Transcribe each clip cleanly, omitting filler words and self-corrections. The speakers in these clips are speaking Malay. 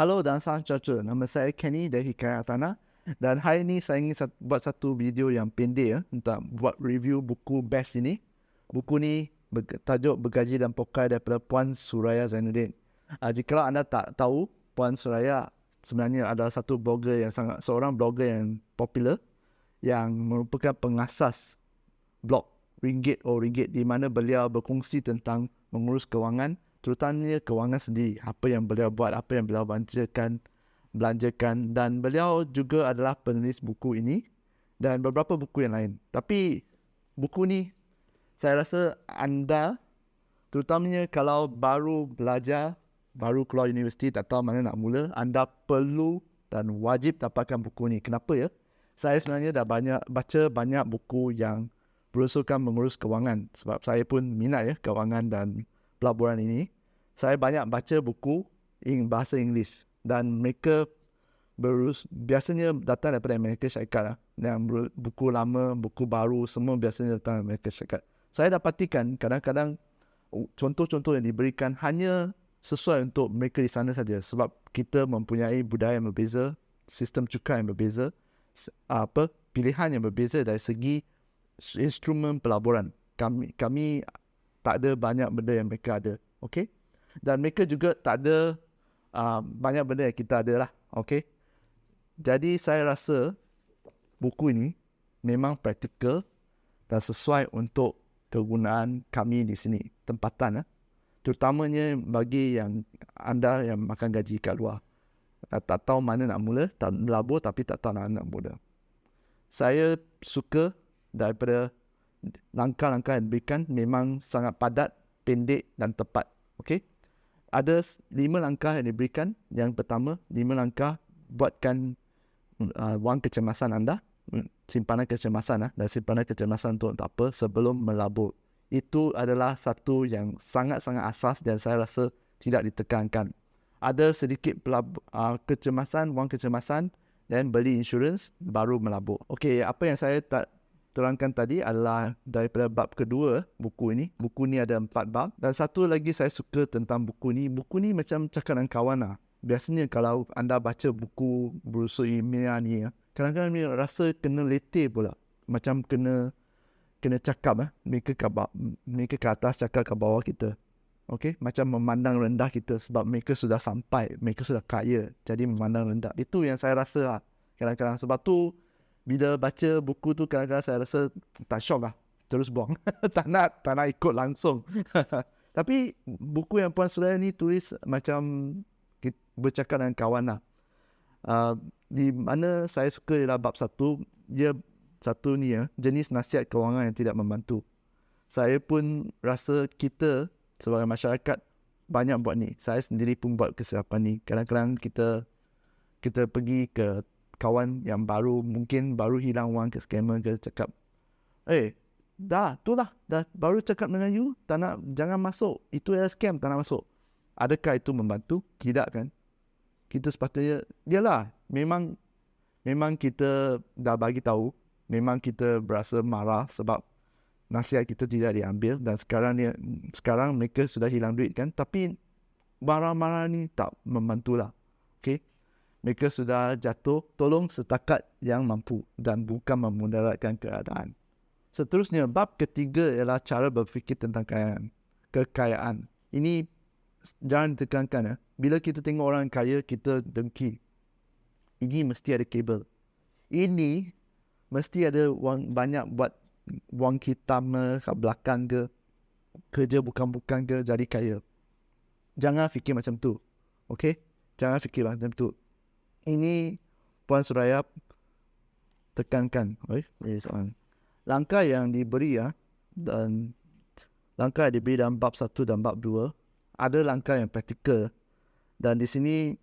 Halo dan salam sejahtera. Nama saya Kenny dari Hikayat Tanah. Dan hari ini saya ingin buat satu video yang pendek untuk buat review buku best ini. Buku ni tajuk Bergaji dan Pokai daripada Puan Suraya Zainuddin. Jika anda tak tahu, Puan Suraya sebenarnya adalah seorang blogger yang popular yang merupakan pengasas blog Ringgit di mana beliau berkongsi tentang mengurus kewangan, terutamanya kewangan sendiri, apa yang beliau buat, apa yang beliau belanjakan, dan beliau juga adalah penulis buku ini dan beberapa buku yang lain. Tapi buku ni saya rasa anda, terutamanya kalau baru belajar, baru keluar universiti, tak tahu mana nak mula, anda perlu dan wajib dapatkan buku ni. Kenapa ya? Saya sebenarnya dah baca banyak buku yang berusahakan mengurus kewangan, sebab saya pun minat ya kewangan dan pelaburan ini. Saya banyak baca buku bahasa Inggeris dan mereka biasanya datang daripada Amerika Syarikat yang buku lama, buku baru, semua biasanya datang dari Amerika Syarikat. Saya dapatikan kadang-kadang contoh-contoh yang diberikan hanya sesuai untuk mereka di sana saja, sebab kita mempunyai budaya yang berbeza, sistem cukai yang berbeza, pilihan yang berbeza dari segi instrumen pelaburan. Kami tak ada banyak benda yang mereka ada, okey? Dan mereka juga tak ada banyak benda yang kita ada lah, okey? Jadi saya rasa buku ini memang praktikal dan sesuai untuk kegunaan kami di sini, tempatan, terutamanya bagi yang anda yang makan gaji kat luar. Tak tahu mana nak mula, tak melabur tapi tak tahu nak mula. Saya suka daripada langkah-langkah yang diberikan memang sangat padat, pendek dan tepat. Okey? Ada 5 langkah yang diberikan. Yang pertama, 5 langkah buatkan wang kecemasan anda, simpanan kecemasan dan simpanan kecemasan untuk apa sebelum melabur. Itu adalah satu yang sangat-sangat asas dan saya rasa tidak ditekankan. Ada sedikit kecemasan, wang kecemasan, dan beli insurans baru melabur. Okey, apa yang saya tak terangkan tadi adalah daripada bab kedua buku ini. Buku ni ada 4 bab. Dan satu lagi saya suka tentang buku ni. Buku ni macam cakap dengan kawan lah. Biasanya kalau anda baca buku berusaha ilmiah ni, kadang-kadang ni rasa kena letih pula. Macam kena cakap mereka ke atas, cakap ke bawah kita. Okey, macam memandang rendah kita sebab mereka sudah sampai, mereka sudah kaya, jadi memandang rendah. Itu yang saya rasa lah kadang-kadang. Sebab tu bila baca buku tu kadang-kadang saya rasa tak syok lah, terus buang. tak nak ikut langsung. Tapi buku yang Puan Suraya ni tulis macam bercakap dengan kawan lah. Di mana saya suka ialah bab satu, dia satu ni jenis nasihat kewangan yang tidak membantu. Saya pun rasa kita sebagai masyarakat banyak buat ni. Saya sendiri pun buat kesilapan ni. Kadang-kadang kita pergi ke kawan yang mungkin baru hilang wang ke scammer, ke cakap, dah baru cakap dengan you, jangan masuk, itu adalah scam, tak nak masuk. Adakah itu membantu? Tidak kan? Kita sepatutnya, yalah, memang kita dah bagi tahu, memang kita berasa marah sebab nasihat kita tidak diambil dan sekarang mereka sudah hilang duit kan. Tapi marah-marah ni tak membantulah. Okay? Mereka sudah jatuh, tolong setakat yang mampu dan bukan memudaratkan keadaan. Seterusnya, bab ketiga ialah cara berfikir tentang kekayaan. Ini jangan ditekankan. Bila kita tengok orang kaya, kita dengki. Ini mesti ada kabel. Ini mesti ada wang banyak buat wang hitam kat belakang ke, kerja bukan-bukan ke, jadi kaya. Jangan fikir macam tu. Okey? Jangan fikir macam tu. Ini Puan Suraya tekankan. Langkah yang diberi dan langkah yang diberi dalam bab 1 dan bab 2 ada langkah yang praktikal. Dan di sini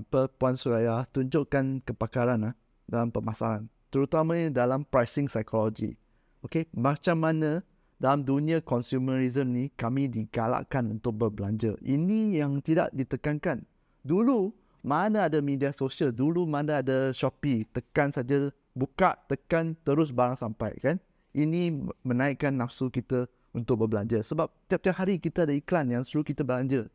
Puan Suraya tunjukkan kepakaran dalam pemasaran, terutamanya dalam pricing psychology. Okey, macam mana dalam dunia consumerism ni kami digalakkan untuk berbelanja. Ini yang tidak ditekankan. Dulu mana ada media sosial, dulu mana ada Shopee, tekan saja, buka, tekan, terus barang sampai kan. Ini menaikkan nafsu kita untuk berbelanja sebab tiap-tiap hari kita ada iklan yang suruh kita belanja.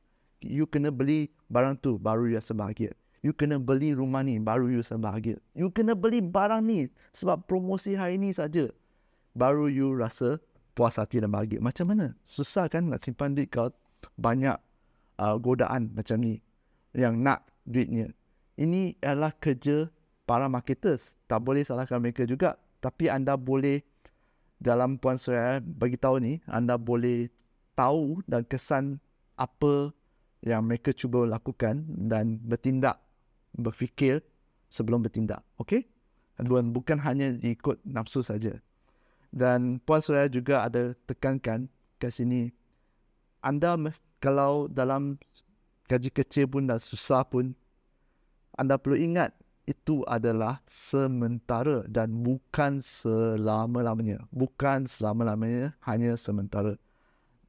You kena beli barang tu baru you rasa bahagia. You kena beli rumah ni baru you rasa bahagia. You kena beli barang ni sebab promosi hari ni saja baru you rasa puas hati dan bahagia. Macam mana? Susah kan nak simpan duit kalau banyak godaan macam ni yang nak duitnya. Ini adalah kerja para marketers. Tak boleh salahkan mereka juga. Tapi anda boleh dalam Puan Suraya bagi tahu ni, anda boleh tahu dan kesan apa yang mereka cuba lakukan dan bertindak, berfikir sebelum bertindak. Okey? Bukan hanya ikut nafsu saja. Dan Puan Suraya juga ada tekankan ke sini, anda kalau dalam gaji kecil pun dan susah pun, anda perlu ingat itu adalah sementara dan bukan selama-lamanya. Bukan selama-lamanya, hanya sementara.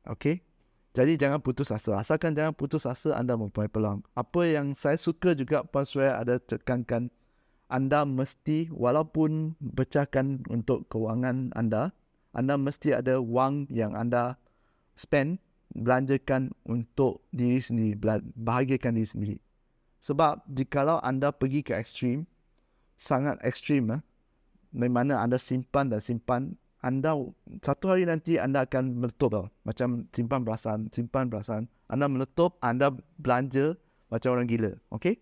Okey? Jadi jangan putus asa. Asalkan jangan putus asa, anda mempunyai peluang. Apa yang saya suka juga Puan Suraya ada tekankan, anda mesti walaupun pecahkan untuk kewangan anda mesti ada wang yang anda spend, belanjakan untuk diri sendiri, bahagiakan diri sendiri. Sebab jikalau anda pergi ke ekstrim, sangat ekstrim, di mana anda simpan, anda satu hari nanti anda akan meletup tau. Macam simpan berasan, anda meletup, anda belanja macam orang gila. Okey?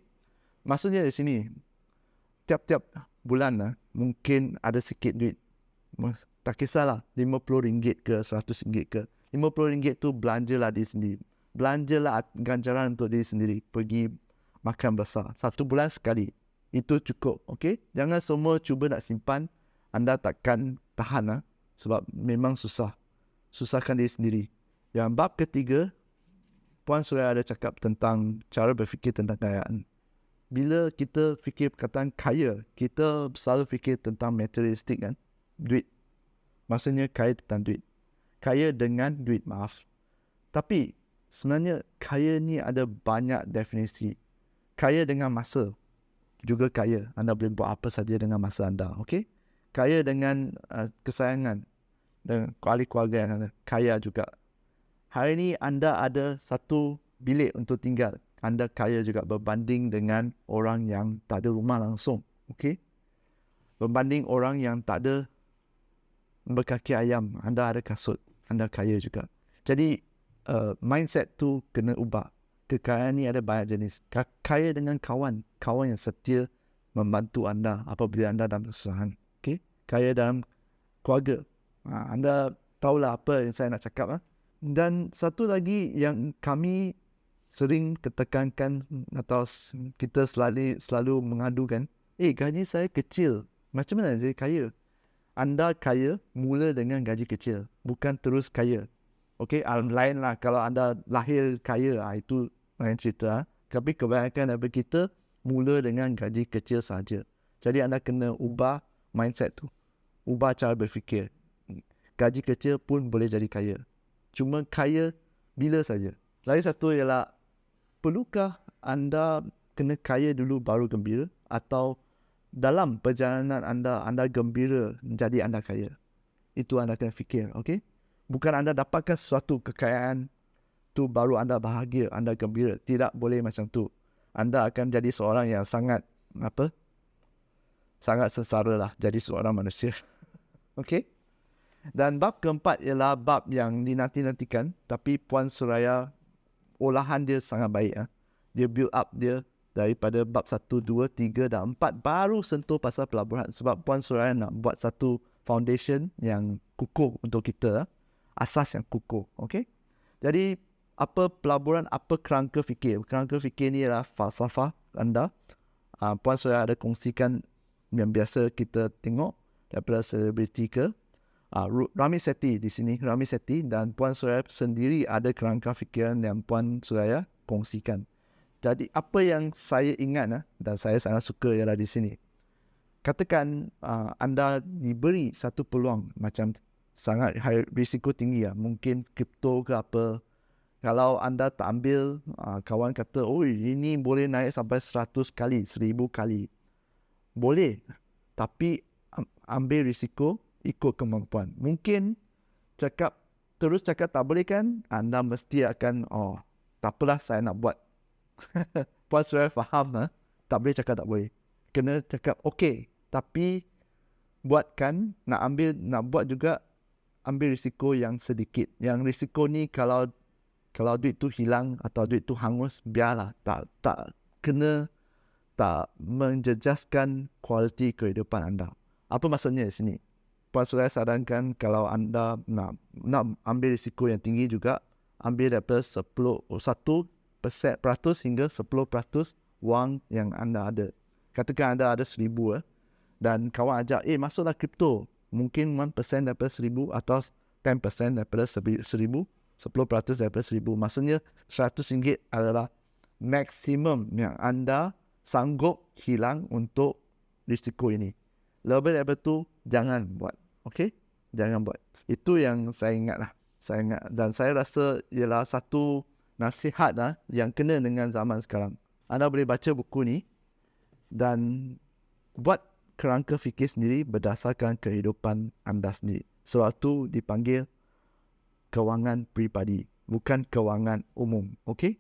Maksudnya di sini, tiap-tiap bulan mungkin ada sikit duit. Tak kisahlah, RM50 ke RM100 ke. RM50 tu belanjalah diri sendiri. Belanjalah ganjaran untuk diri sendiri. Pergi makan besar. 1 bulan sekali. Itu cukup. Okey? Jangan semua cuba nak simpan. Anda takkan tahan. Sebab memang susah. Susahkan diri sendiri. Yang bab ketiga, Puan Suraya ada cakap tentang cara berfikir tentang kekayaan. Bila kita fikir perkataan kaya, kita selalu fikir tentang materialistik kan. Duit. Maksudnya kaya tentang duit. Kaya dengan duit, maaf. Tapi sebenarnya kaya ni ada banyak definisi. Kaya dengan masa juga kaya. Anda boleh buat apa saja dengan masa anda. Okey? Kaya dengan kesayangan dan ahli keluarga yang anda. Kaya juga. Hari ni anda ada satu bilik untuk tinggal. Anda kaya juga berbanding dengan orang yang tak ada rumah langsung. Okey? Berbanding orang yang tak ada berkaki ayam. Anda ada kasut. Anda kaya juga. Jadi mindset tu kena ubah. Kekayaan ni ada banyak jenis. Kaya dengan kawan yang setia membantu anda apabila anda dalam kesusahan. Okay? Kaya dalam keluarga. Anda tahulah apa yang saya nak cakap. Dan satu lagi yang kami sering ketekankan atau kita selalu mengadukan, gaji saya kecil. Macam mana jadi kaya? Anda kaya mula dengan gaji kecil. Bukan terus kaya. Okay? Lain lah kalau anda lahir kaya. Itu lain cerita. Tapi kebanyakan daripada kita mula dengan gaji kecil saja. Jadi anda kena ubah mindset tu. Ubah cara berfikir. Gaji kecil pun boleh jadi kaya. Cuma kaya bila saja. Lagi satu ialah, perlukah anda kena kaya dulu baru gembira? Atau dalam perjalanan anda gembira jadi anda kaya? Itu anda kena fikir. Okay? Bukan anda dapatkan sesuatu kekayaan tu baru anda bahagia, anda gembira. Tidak boleh macam tu. Anda akan jadi seorang yang sangat sengsara lah. Jadi seorang manusia. Okey? Dan bab keempat ialah bab yang dinanti-nantikan. Tapi Puan Suraya, olahan dia sangat baik. Dia build up dia daripada bab 1, 2, 3 dan 4. Baru sentuh pasal pelaburan. Sebab Puan Suraya nak buat satu foundation yang kukuh untuk kita. Asas yang kukuh. Okey? Jadi apa pelaburan, apa kerangka fikir? Kerangka fikir ni adalah falsafah anda. Puan Suraya ada kongsikan yang biasa kita tengok daripada selebriti ke. Rami Sethi di sini, Rami Sethi, dan Puan Suraya sendiri ada kerangka fikiran yang Puan Suraya kongsikan. Jadi apa yang saya ingat dan saya sangat suka ialah di sini. Katakan anda diberi satu peluang macam sangat risiko tinggi mungkin kripto ke apa. Kalau anda tak ambil, kawan kata, ini boleh naik sampai 100 kali, 1000 kali. Boleh. Tapi ambil risiko, ikut kemampuan. Mungkin terus cakap tak boleh kan? Anda mesti akan, Tak apalah saya nak buat. Puan Suraya faham tak boleh cakap tak boleh. Kena cakap okey, tapi buatkan, nak buat juga ambil risiko yang sedikit. Yang risiko ni kalau duit tu hilang atau duit tu hangus, biarlah. Tak kena tak menjejaskan kualiti kehidupan anda. Apa maksudnya di sini? Puan Suraya sarankan kalau anda nak ambil risiko yang tinggi juga, ambil daripada 1% hingga 10% wang yang anda ada. Katakan anda ada 1,000 dan kawan ajak, masuklah kripto. Mungkin 1% daripada 1,000 atau 10% daripada 1,000, 10% daripada 1,000. Maksudnya RM100 adalah maksimum yang anda sanggup hilang untuk risiko ini. Lebih daripada itu, jangan buat. Okey? Jangan buat. Itu yang saya ingat lah. Saya ingat. Dan saya rasa ialah satu nasihat yang kena dengan zaman sekarang. Anda boleh baca buku ni dan buat kerangka fikir sendiri berdasarkan kehidupan anda sendiri. Sebab tu dipanggil kewangan peribadi, bukan kewangan umum. Okey?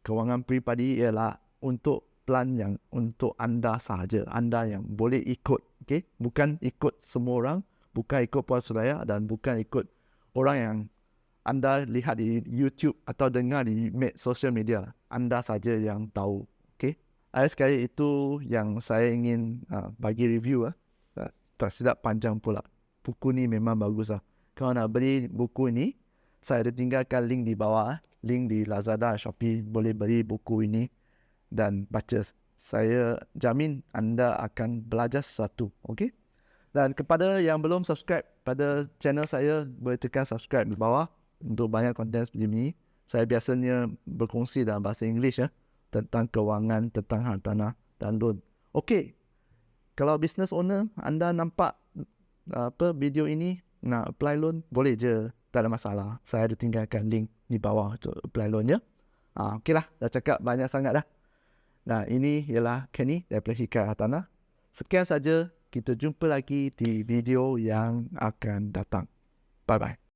Kewangan peribadi ialah untuk plan yang untuk anda sahaja. Anda yang boleh ikut. Okey? Bukan ikut semua orang, bukan ikut Puan Suraya dan bukan ikut orang yang anda lihat di YouTube atau dengar di social media. Anda saja yang tahu. Okey? Sekali itu yang saya ingin bagi review. Tak silap panjang pula. Buku ni memang bagus lah. Kalau nak beli buku ini, saya ada tinggalkan link di bawah. Link di Lazada, Shopee. Boleh beli buku ini dan baca. Saya jamin anda akan belajar sesuatu. Okey? Dan kepada yang belum subscribe pada channel saya, boleh tekan subscribe di bawah untuk banyak konten seperti ini. Saya biasanya berkongsi dalam bahasa Inggeris tentang kewangan, tentang hartanah dan loan. Okey. Kalau business owner, anda nampak video ini, nak apply loan, boleh je. Tak ada masalah. Saya ada tinggalkan link di bawah untuk apply loan ya. Okeylah, dah cakap banyak sangat dah. Nah, ini ialah Kenny daripada Hikayat Hartanah. Sekian saja. Kita jumpa lagi di video yang akan datang. Bye-bye.